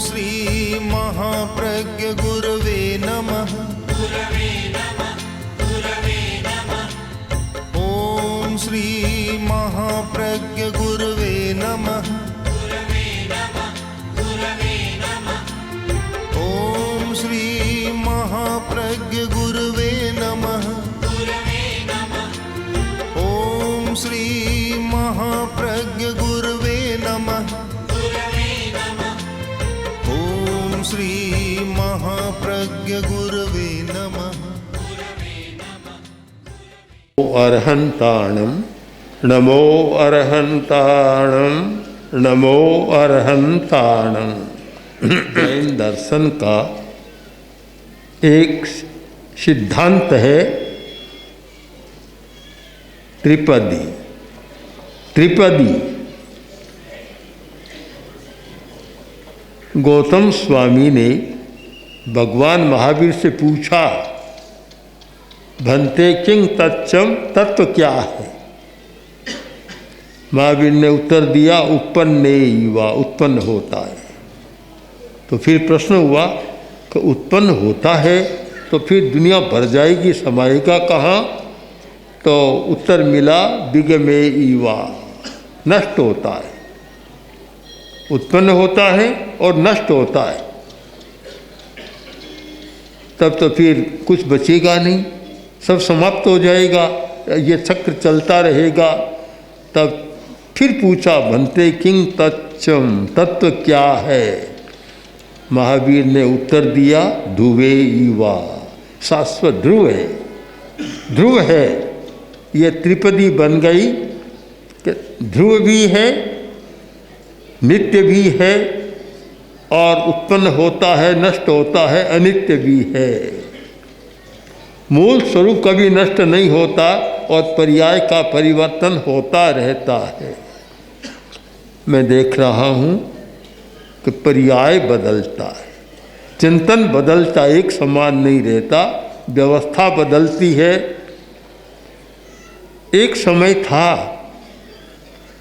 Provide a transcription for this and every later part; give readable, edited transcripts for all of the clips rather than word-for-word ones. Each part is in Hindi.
श्री महाप्रज्ञ गुरवे नमः। ओम श्री महाप्रज्ञ गुरवे नमः। ओम श्री महाप्रज्ञ गुरवे नमः। ओम श्री महाप्रज्ञ गुरवे नमः। ओम श्री महाप्रज्ञ गुरवे नमः। अरहंताणम नमो अरहंताणम नमो अरहंताणम। जैन दर्शन का एक सिद्धांत है त्रिपदी। त्रिपदी गौतम स्वामी ने भगवान महावीर से पूछा, भंते किंग तत्चम, तत्व क्या है? महावीर ने उत्तर दिया, उत्पन्ने युवा, उत्पन्न होता है। तो फिर प्रश्न हुआ कि उत्पन्न होता है तो फिर दुनिया भर जाएगी, समाएगा कहाँ? तो उत्तर मिला, विगमे युवा, नष्ट होता है। उत्पन्न होता है और नष्ट होता है, तब तो फिर कुछ बचेगा नहीं, सब समाप्त हो जाएगा, ये चक्र चलता रहेगा। तब फिर पूछा, भंते किंग तत्चम, तत्व क्या है? महावीर ने उत्तर दिया, ध्रुवे युवा, शाश्वत ध्रुव है। ध्रुव है, ये त्रिपदी बन गई कि ध्रुव भी है, नित्य भी है, और उत्पन्न होता है, नष्ट होता है, अनित्य भी है। मूल स्वरूप कभी नष्ट नहीं होता और पर्याय का परिवर्तन होता रहता है। मैं देख रहा हूँ कि पर्याय बदलता है, चिंतन बदलता, एक समान नहीं रहता, व्यवस्था बदलती है। एक समय था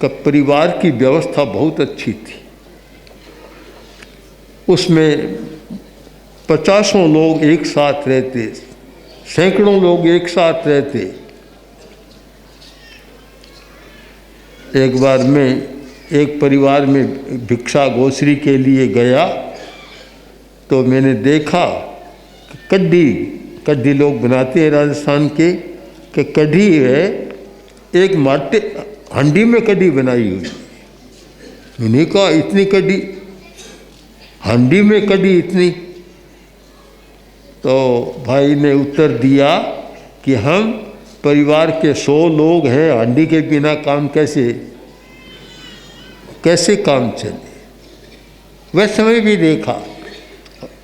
कि परिवार की व्यवस्था बहुत अच्छी थी, उसमें 50 लोग एक साथ रहते, सैकड़ों लोग एक साथ रहते। एक बार मैं एक परिवार में भिक्षा ग्रोसरी के लिए गया तो मैंने देखा कि कड्ढी लोग बनाते हैं राजस्थान के, कि कढ़ी है, एक माटे हंडी में कढ़ी बनाई हुई। मैंने कहा, इतनी कढ़ी, हंडी में कढ़ी इतनी? तो भाई ने उत्तर दिया कि हम परिवार के 100 लोग हैं, हंडी के बिना काम कैसे काम चले? वह समय भी देखा।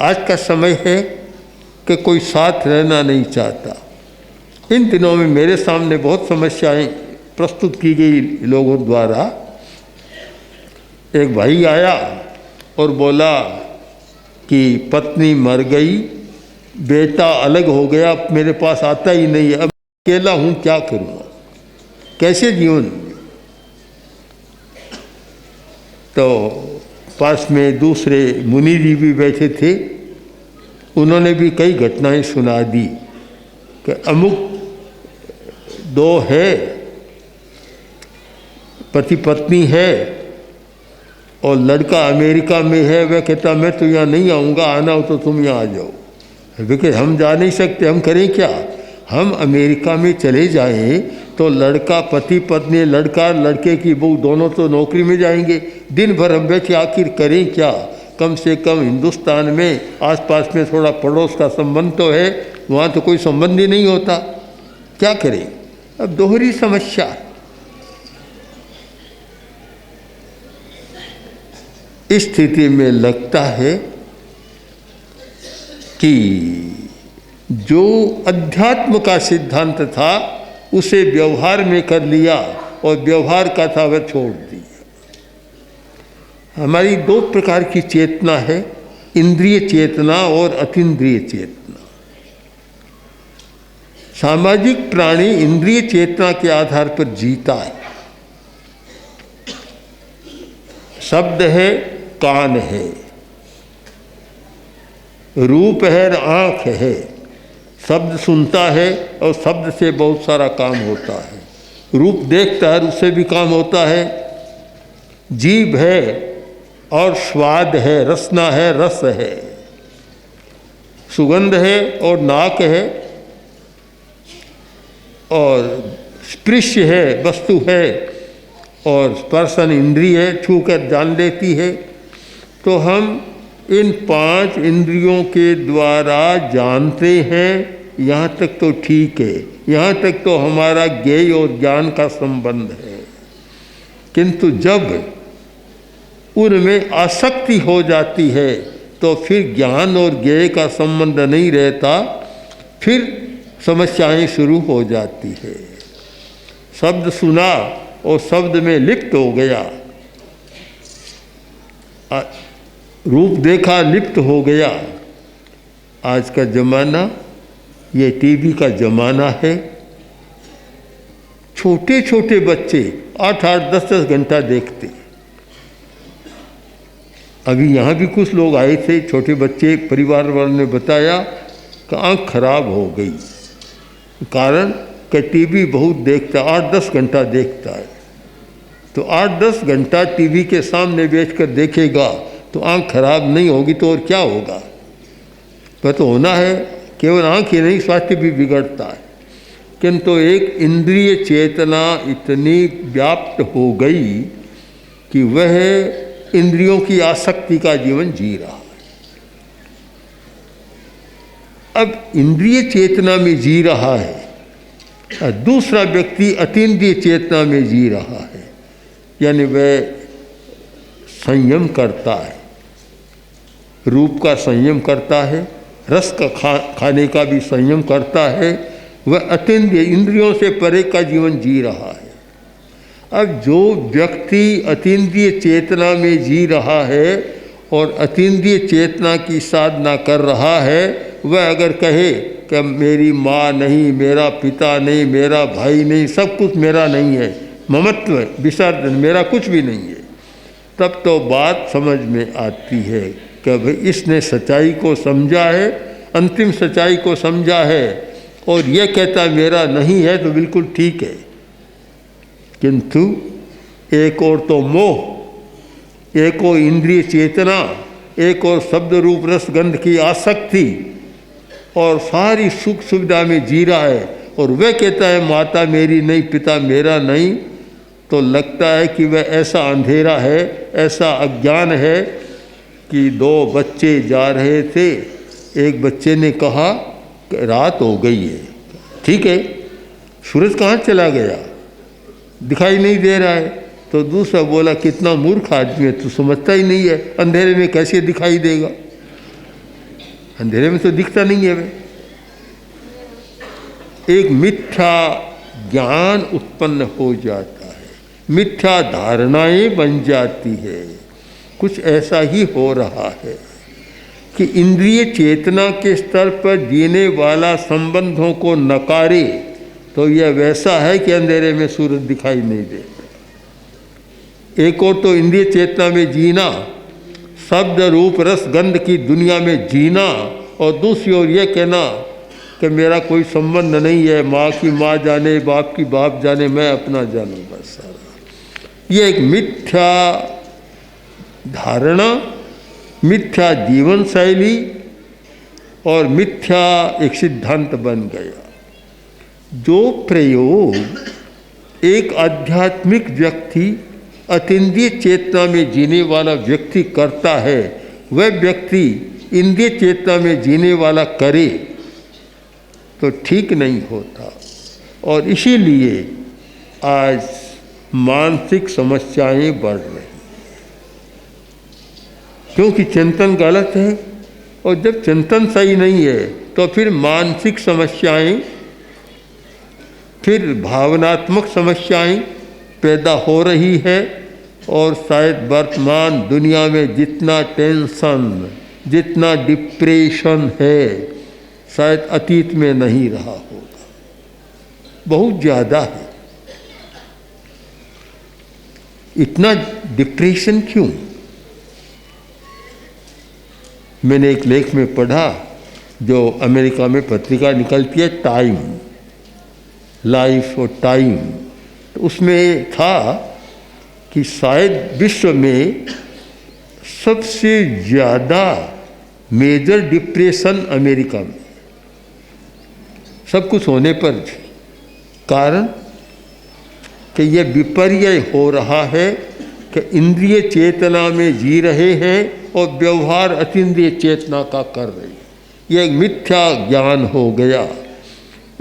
आज का समय है कि कोई साथ रहना नहीं चाहता। इन दिनों में मेरे सामने बहुत समस्याएं प्रस्तुत की गई लोगों द्वारा। एक भाई आया और बोला कि पत्नी मर गई, बेटा अलग हो गया, मेरे पास आता ही नहीं है, अब अकेला हूँ, क्या करूँगा, कैसे जीवन? तो पास में दूसरे मुनि जी भी बैठे थे, उन्होंने भी कई घटनाएं सुना दी कि अमुक 2 है, पति पत्नी है, और लड़का अमेरिका में है। वह कहता, मैं तो यहाँ नहीं आऊँगा, आना हो तो तुम यहाँ आ जाओ। देखिए, हम जा नहीं सकते, हम करें क्या? हम अमेरिका में चले जाएं तो लड़का, पति पत्नी, लड़का लड़के की बहू दोनों तो नौकरी में जाएंगे। दिन भर हम बैठे आखिर करें क्या? कम से कम हिंदुस्तान में आसपास में थोड़ा पड़ोस का संबंध तो है, वहाँ तो कोई संबंध ही नहीं होता, क्या करें? अब दोहरी समस्या। इस स्थिति में लगता है कि जो अध्यात्म का सिद्धांत था उसे व्यवहार में कर लिया और व्यवहार का था वह छोड़ दिया। हमारी 2 प्रकार की चेतना है, इंद्रिय चेतना और अतीन्द्रिय चेतना। सामाजिक प्राणी इंद्रिय चेतना के आधार पर जीता है। शब्द है, कान है, रूप है, आँख है, शब्द सुनता है और शब्द से बहुत सारा काम होता है। रूप देखता है, उससे भी काम होता है। जीभ है और स्वाद है, रसना है, रस है, सुगंध है और नाक है, और स्पृश है, वस्तु है, और स्पर्शन इंद्रिय है, छू कर जान लेती है। तो हम इन 5 इंद्रियों के द्वारा जानते हैं, यहाँ तक तो ठीक है, यहाँ तक तो हमारा ज्ञेय और ज्ञान का संबंध है। किंतु जब उनमें आसक्ति हो जाती है तो फिर ज्ञान और ज्ञेय का संबंध नहीं रहता, फिर समस्याएं शुरू हो जाती है। शब्द सुना और शब्द में लिप्त हो गया, रूप देखा, लिप्त हो गया। आज का ज़माना ये टीवी का ज़माना है। छोटे छोटे बच्चे 8-8, 10-10 घंटा देखते। अभी यहाँ भी कुछ लोग आए थे, छोटे बच्चे, परिवार वालों ने बताया कि आँख खराब हो गई, कारण कि टीवी बहुत देखता, 8-10 घंटा देखता है। तो 8-10 घंटा टीवी के सामने बैठकर देखेगा तो आँख खराब नहीं होगी तो और क्या होगा? वह तो होना है, केवल आँख ही नहीं, स्वास्थ्य भी बिगड़ता है। किंतु एक इंद्रिय चेतना इतनी व्याप्त हो गई कि वह इंद्रियों की आसक्ति का जीवन जी रहा है। अब इंद्रिय चेतना में जी रहा है, दूसरा व्यक्ति अतीन्द्रिय चेतना में जी रहा है, यानी वह संयम करता है, रूप का संयम करता है, रस का खाने का भी संयम करता है, वह अतीन्द्रिय इंद्रियों से परे का जीवन जी रहा है। अब जो व्यक्ति अतीन्द्रिय चेतना में जी रहा है और अतीन्द्रिय चेतना की साधना कर रहा है, वह अगर कहे कि मेरी माँ नहीं, मेरा पिता नहीं, मेरा भाई नहीं, सब कुछ मेरा नहीं है, ममत्व विसर्जन, मेरा कुछ भी नहीं है, तब तो बात समझ में आती है कि भाई इसने सच्चाई को समझा है, अंतिम सच्चाई को समझा है, और यह कहता मेरा नहीं है तो बिल्कुल ठीक है। किंतु एक और तो मोह, एक और इंद्रिय चेतना, एक और शब्द रूप रस गंध की आसक्ति, और सारी सुख सुविधा में जी रहा है, और वह कहता है माता मेरी नहीं, पिता मेरा नहीं, तो लगता है कि वह ऐसा अंधेरा है, ऐसा अज्ञान है कि 2 बच्चे जा रहे थे, एक बच्चे ने कहा रात हो गई है, ठीक है, सूरज कहाँ चला गया, दिखाई नहीं दे रहा है। तो दूसरा बोला कितना मूर्ख आदमी है, तू समझता ही नहीं है, अंधेरे में कैसे दिखाई देगा, अंधेरे में तो दिखता नहीं है। वे एक मिथ्या ज्ञान उत्पन्न हो जाता है, मिथ्या धारणाएं बन जाती है। कुछ ऐसा ही हो रहा है कि इंद्रिय चेतना के स्तर पर जीने वाला संबंधों को नकारे तो यह वैसा है कि अंधेरे में सूरज दिखाई नहीं देता। एक और तो इंद्रिय चेतना में जीना, शब्द रूप रस गंध की दुनिया में जीना, और दूसरी ओर यह कहना कि मेरा कोई संबंध नहीं है, माँ की माँ जाने, बाप की बाप जाने, मैं अपना जानूँ बस सारा। ये एक मिथ्या धारणा, मिथ्या जीवन शैली और मिथ्या एक सिद्धांत बन गया। जो प्रयोग एक आध्यात्मिक व्यक्ति, अतीन्द्रिय चेतना में जीने वाला व्यक्ति करता है, वह व्यक्ति इंद्रिय चेतना में जीने वाला करे तो ठीक नहीं होता। और इसीलिए आज मानसिक समस्याएं बढ़ रही, क्योंकि चिंतन गलत है, और जब चिंतन सही नहीं है तो फिर मानसिक समस्याएं, फिर भावनात्मक समस्याएं पैदा हो रही है। और शायद वर्तमान दुनिया में जितना टेंशन, जितना डिप्रेशन है, शायद अतीत में नहीं रहा होगा, बहुत ज़्यादा है। इतना डिप्रेशन क्यों? मैंने एक लेख में पढ़ा, जो अमेरिका में पत्रिका निकलती है टाइम, लाइफ और टाइम, तो उसमें था कि शायद विश्व में सबसे ज़्यादा मेजर डिप्रेशन अमेरिका में, सब कुछ होने पर कारण कि यह विपर्य हो रहा है कि इंद्रिय चेतना में जी रहे हैं और व्यवहार अतीन्द्रिय चेतना का कर रहे हैं। यह एक मिथ्या ज्ञान हो गया।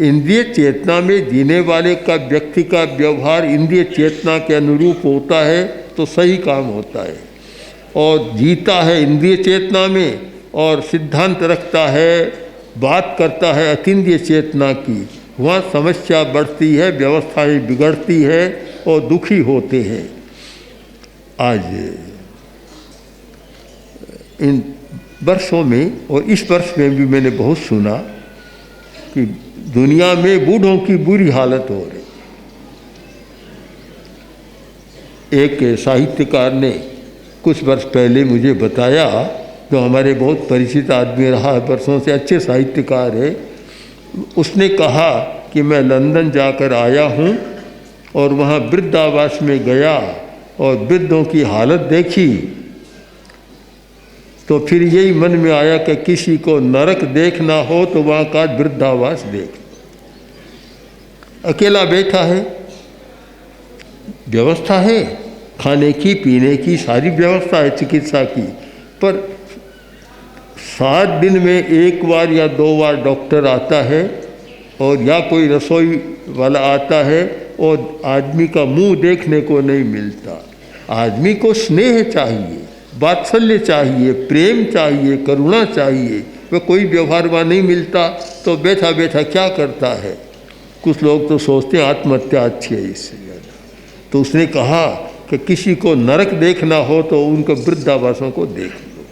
इंद्रिय चेतना में जीने वाले का व्यक्ति का व्यवहार इंद्रिय चेतना के अनुरूप होता है तो सही काम होता है, और जीता है इंद्रिय चेतना में और सिद्धांत रखता है, बात करता है अतीन्द्रिय चेतना की, वहाँ समस्या बढ़ती है, व्यवस्थाएं बिगड़ती है और दुखी होते हैं। आज इन वर्षों में और इस वर्ष में भी मैंने बहुत सुना कि दुनिया में बूढ़ों की बुरी हालत हो रही। एक साहित्यकार ने कुछ वर्ष पहले मुझे बताया, जो हमारे बहुत परिचित आदमी रहा है वर्षों से, अच्छे साहित्यकार है, उसने कहा कि मैं लंदन जाकर आया हूँ और वहाँ वृद्धावास में गया और वृद्धों की हालत देखी तो फिर यही मन में आया कि किसी को नरक देखना हो तो वहाँ का वृद्धावास देख। अकेला बैठा है, व्यवस्था है खाने की पीने की, सारी व्यवस्था है चिकित्सा की, पर 7 दिन में एक बार या 2 बार डॉक्टर आता है और या कोई रसोई वाला आता है और आदमी का मुंह देखने को नहीं मिलता। आदमी को स्नेह चाहिए, वात्सल्य चाहिए, प्रेम चाहिए, करुणा चाहिए, वह कोई व्यवहार वहाँ नहीं मिलता तो बैठा बैठा क्या करता है। कुछ लोग तो सोचते हैं आत्महत्या अच्छी है इससे ज़्यादा। तो उसने कहा कि किसी को नरक देखना हो तो उनके वृद्धावासों को देख लो।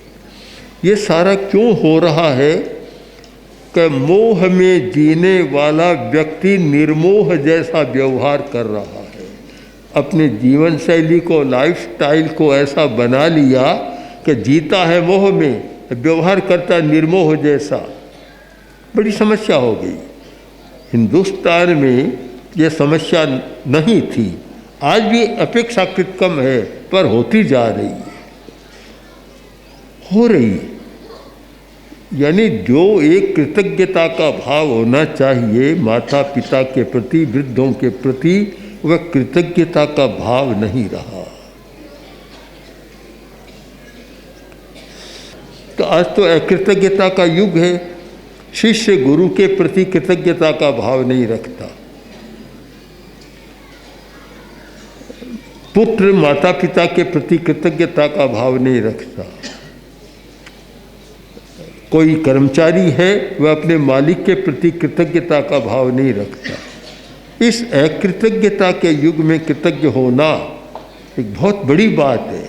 ये सारा क्यों हो रहा है कि मोह में जीने वाला व्यक्ति निर्मोह जैसा व्यवहार कर रहा है, अपने जीवन शैली को, लाइफस्टाइल को ऐसा बना लिया कि जीता है मोह में, व्यवहार करता निर्मोह जैसा। बड़ी समस्या हो गई। हिंदुस्तान में यह समस्या नहीं थी, आज भी अपेक्षाकृत कम है, पर होती जा रही है, हो रही है। यानी जो एक कृतज्ञता का भाव होना चाहिए माता पिता के प्रति, वृद्धों के प्रति, वह कृतज्ञता का भाव नहीं रहा। तो आज तो अकृतज्ञता का युग है। शिष्य गुरु के प्रति कृतज्ञता का भाव नहीं रखता, पुत्र माता पिता के प्रति कृतज्ञता का भाव नहीं रखता। कोई कर्मचारी है वह अपने मालिक के प्रति कृतज्ञता का भाव नहीं रखता। इस अकृतज्ञता के युग में कृतज्ञ होना एक बहुत बड़ी बात है।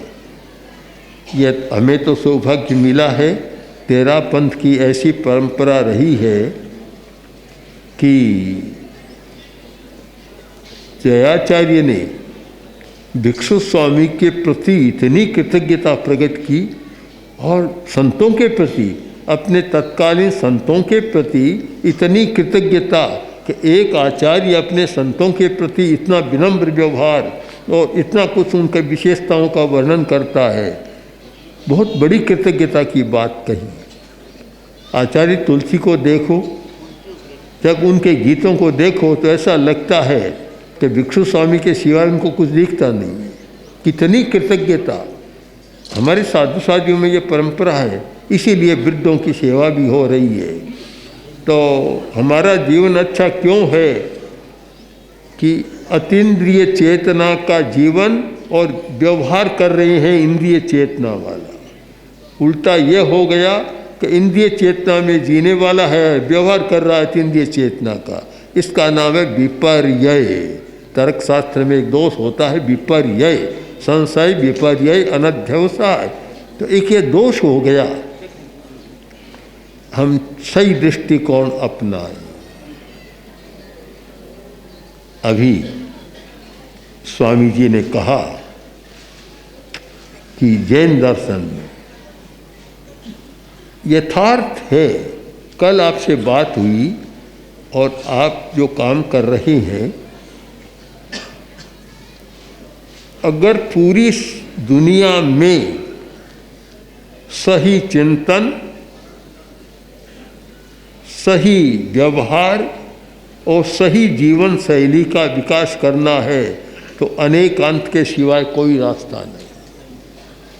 यह हमें तो सौभाग्य मिला है, तेरा पंथ की ऐसी परंपरा रही है कि जयाचार्य ने भिक्षु स्वामी के प्रति इतनी कृतज्ञता प्रकट की और संतों के प्रति, अपने तत्कालीन संतों के प्रति इतनी कृतज्ञता कि एक आचार्य अपने संतों के प्रति इतना विनम्र व्यवहार और इतना कुछ उनके विशेषताओं का वर्णन करता है। बहुत बड़ी कृतज्ञता की बात कही। आचार्य तुलसी को देखो, जब उनके गीतों को देखो तो ऐसा लगता है कि भिक्षु स्वामी के सिवाय उनको कुछ दिखता नहीं है। कितनी कृतज्ञता। हमारे साधु साधियों में ये परंपरा है, इसीलिए वृद्धों की सेवा भी हो रही है। तो हमारा जीवन अच्छा क्यों है कि अतीन्द्रिय चेतना का जीवन और व्यवहार कर रहे हैं इंद्रिय चेतना वाला। उल्टा ये हो गया कि इंद्रिय चेतना में जीने वाला है, व्यवहार कर रहा है अतीन्द्रिय चेतना का। इसका नाम है विपर्यय। तर्कशास्त्र में एक दोष होता है विपर्यय, संशय, विपर्यय, अनध्यवसाय। तो एक ये दोष हो गया। हम सही दृष्टिकोण अपनाएं। अभी स्वामी जी ने कहा कि जैन दर्शन में यथार्थ है। कल आपसे बात हुई और आप जो काम कर रहे हैं, अगर पूरी दुनिया में सही चिंतन, सही व्यवहार और सही जीवन शैली का विकास करना है तो अनेकांत के सिवाय कोई रास्ता नहीं।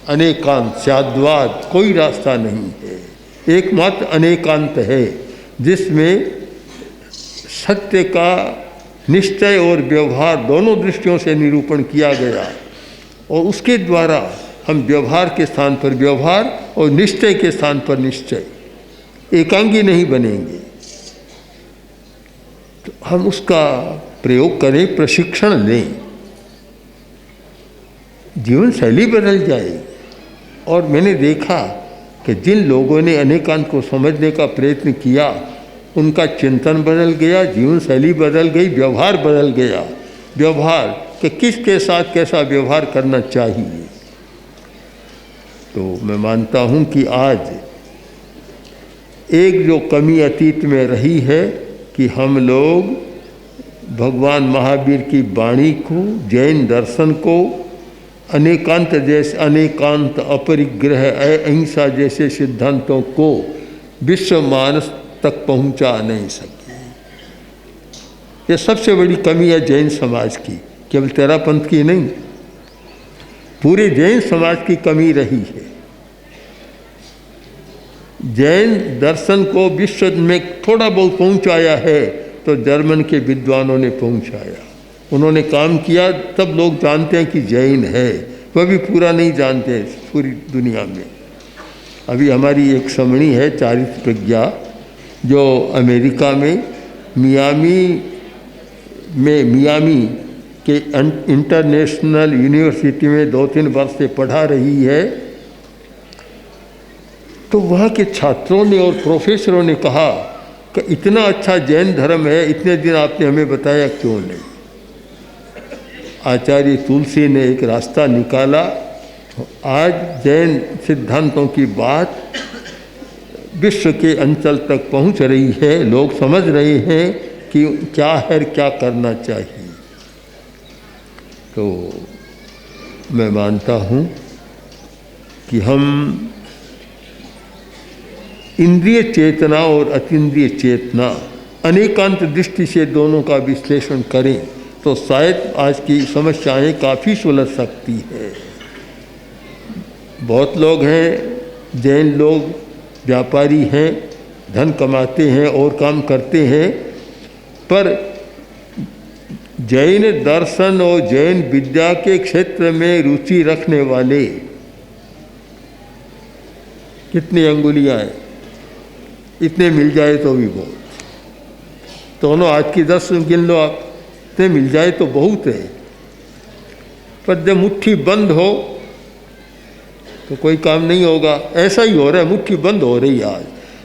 अनेकांत, शाद्वाद, कोई रास्ता नहीं है। एकमात्र अनेकांत है जिसमें सत्य का निश्चय और व्यवहार दोनों दृष्टियों से निरूपण किया गया और उसके द्वारा हम व्यवहार के स्थान पर व्यवहार और निश्चय के स्थान पर निश्चय, एकांगी नहीं बनेंगे। तो हम उसका प्रयोग करें, प्रशिक्षण लें, जीवन शैली बदल जाएगी। और मैंने देखा कि जिन लोगों ने अनेकांत को समझने का प्रयत्न किया उनका चिंतन बदल गया, जीवन शैली बदल गई, व्यवहार बदल गया। व्यवहार कि किसके साथ कैसा व्यवहार करना चाहिए। तो मैं मानता हूँ कि आज एक जो कमी अतीत में रही है कि हम लोग भगवान महावीर की वाणी को, जैन दर्शन को, अनेकांत, अपरिग्रह, अहिंसा जैसे सिद्धांतों को विश्व मानस तक पहुंचा नहीं सके। ये सबसे बड़ी कमी है जैन समाज की, केवल तेरा पंथ की नहीं, पूरे जैन समाज की कमी रही है। जैन दर्शन को विश्व में थोड़ा बहुत पहुंचाया है तो जर्मन के विद्वानों ने पहुंचाया, उन्होंने काम किया, तब लोग जानते हैं कि जैन है। वह भी पूरा नहीं जानते पूरी दुनिया में। अभी हमारी एक समणी है चारित्र प्रज्ञा, जो अमेरिका में मियामी के इंटरनेशनल यूनिवर्सिटी में 2-3 वर्ष से पढ़ा रही है। तो वहाँ के छात्रों ने और प्रोफेसरों ने कहा कि इतना अच्छा जैन धर्म है, इतने दिन आपने हमें बताया क्यों नहीं। आचार्य तुलसी ने एक रास्ता निकाला। आज जैन सिद्धांतों की बात विश्व के अंचल तक पहुंच रही है, लोग समझ रहे हैं कि क्या है, क्या करना चाहिए। तो मैं मानता हूँ कि हम इंद्रिय चेतना और अतीन्द्रिय चेतना, अनेकांत दृष्टि से दोनों का विश्लेषण करें तो शायद आज की समस्याएं काफ़ी सुलझ सकती है। बहुत लोग हैं, जैन लोग व्यापारी हैं, धन कमाते हैं और काम करते हैं, पर जैन दर्शन और जैन विद्या के क्षेत्र में रुचि रखने वाले कितनी अंगुलियां हैं, इतने मिल जाए तो भी बहुत। दोनों आज की 10 गिन लो आप, इतने मिल जाए तो बहुत है। पर जब मुट्ठी बंद हो तो कोई काम नहीं होगा। ऐसा ही हो रहा है, मुट्ठी बंद हो रही है आज।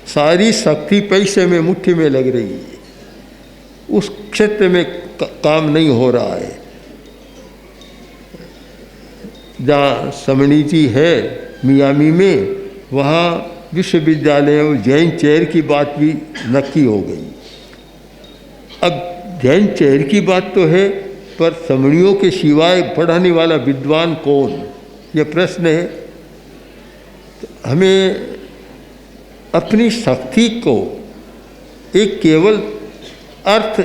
सारी शक्ति पैसे में, मुट्ठी में लग रही है, उस क्षेत्र में काम नहीं हो रहा है। जहाँ समणी जी है मियामी में, वहाँ विश्वविद्यालय और जैन चेयर की बात भी नक्की हो गई। अब जैन चेयर की बात तो है, पर समणियों के सिवाय पढ़ाने वाला विद्वान कौन, यह प्रश्न है। तो हमें अपनी शक्ति को एक केवल अर्थ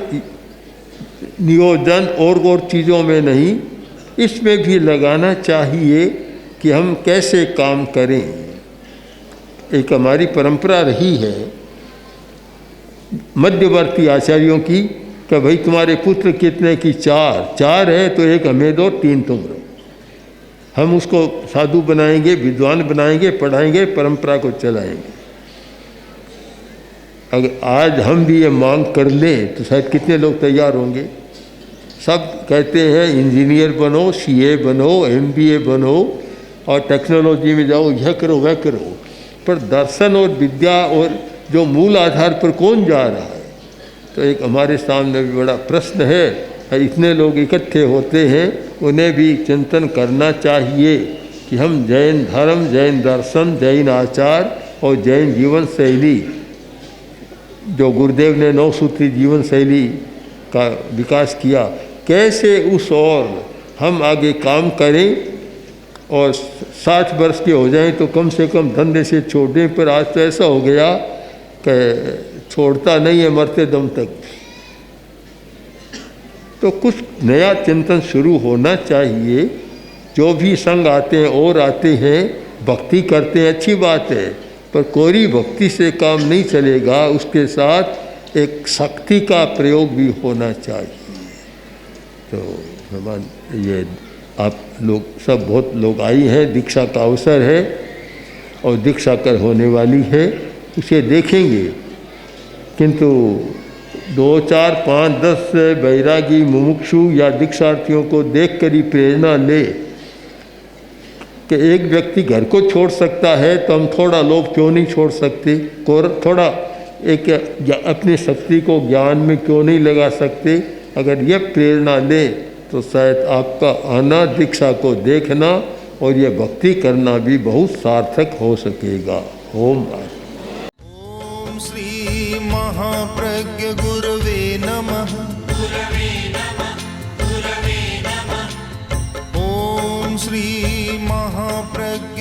नियोजन और चीज़ों में नहीं, इसमें भी लगाना चाहिए कि हम कैसे काम करें। एक हमारी परंपरा रही है मध्यवर्ती आचार्यों की कि भाई तुम्हारे पुत्र कितने की 4 है तो एक हमें दो, 3 तुम रहो। हम उसको साधु बनाएंगे, विद्वान बनाएंगे, पढ़ाएंगे, परंपरा को चलाएंगे। अगर आज हम भी ये मांग कर लें तो शायद कितने लोग तैयार होंगे। सब कहते हैं इंजीनियर बनो, सीए बनो, एमबीए बनो और टेक्नोलॉजी में जाओ, यह करो वह करो, पर दर्शन और विद्या और जो मूल आधार पर कौन जा रहा है। तो एक हमारे सामने भी बड़ा प्रश्न है। इतने लोग इकट्ठे होते हैं, उन्हें भी चिंतन करना चाहिए कि हम जैन धर्म, जैन दर्शन, जैन आचार और जैन जीवन शैली, जो गुरुदेव ने 9 सूत्री जीवन शैली का विकास किया, कैसे उस और हम आगे काम करें और 60 वर्ष के हो जाएं तो कम से कम धंधे से छोड़ने पर। आज तो ऐसा हो गया कि छोड़ता नहीं है मरते दम तक। तो कुछ नया चिंतन शुरू होना चाहिए। जो भी संग आते हैं और आते हैं, भक्ति करते हैं, अच्छी बात है, पर कोरी भक्ति से काम नहीं चलेगा, उसके साथ एक शक्ति का प्रयोग भी होना चाहिए। तो भगवान, ये आप लोग सब बहुत लोग आई हैं, दीक्षा का अवसर है और दीक्षा कर होने वाली है, उसे देखेंगे। किंतु 2, 4, 5, 10 बैरागी मुमुक्षु या दीक्षार्थियों को देखकर ही प्रेरणा ले कि एक व्यक्ति घर को छोड़ सकता है तो हम थोड़ा लोभ क्यों नहीं छोड़ सकते, थोड़ा एक अपनी शक्ति को ज्ञान में क्यों नहीं लगा सकते। अगर ये प्रेरणा ले तो शायद आपका आना, दीक्षा को देखना और ये भक्ति करना भी बहुत सार्थक हो सकेगा। ओम ॐ श्री महाप्रज्ञ गुरवे नमः। ॐ श्री महाप्रज्ञ